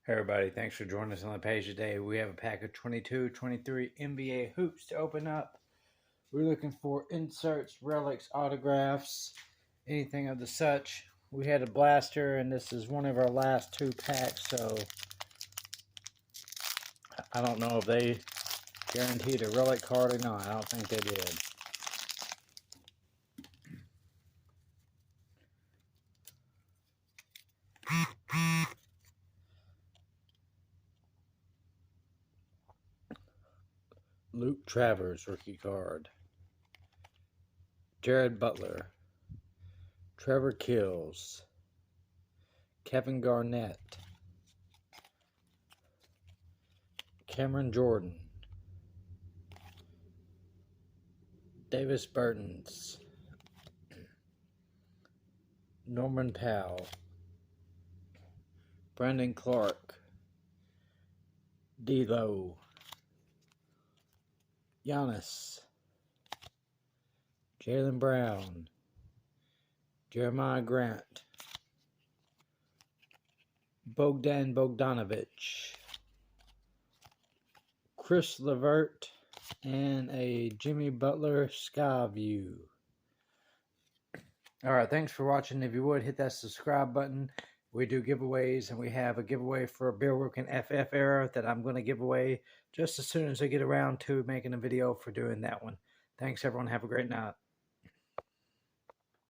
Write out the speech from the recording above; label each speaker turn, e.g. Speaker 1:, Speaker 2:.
Speaker 1: Hey everybody, thanks for joining us on the page today. We have a pack of 22-23 NBA hoops to open up. We're looking for inserts, relics, autographs, anything of the such. We had a blaster, and this is one of our last two packs, so I don't know if they guaranteed a relic card or not. I don't think they did. Luke Travers, rookie card. Jared Butler. Trevor Kills. Kevin Garnett. Cameron Jordan. Davis Bertans. Norman Powell. Brandon Clark. D'Lo. Giannis. Jaylen Brown. Jeremiah Grant. Bogdan Bogdanovic. Chris Levert. And a Jimmy Butler Sky View. Alright, thanks for watching. If you would, hit that subscribe button. We do giveaways, and we have a giveaway for a Bill Wilkin FF era that I'm going to give away just as soon as I get around to making a video for doing that one. Thanks, everyone. Have a great night.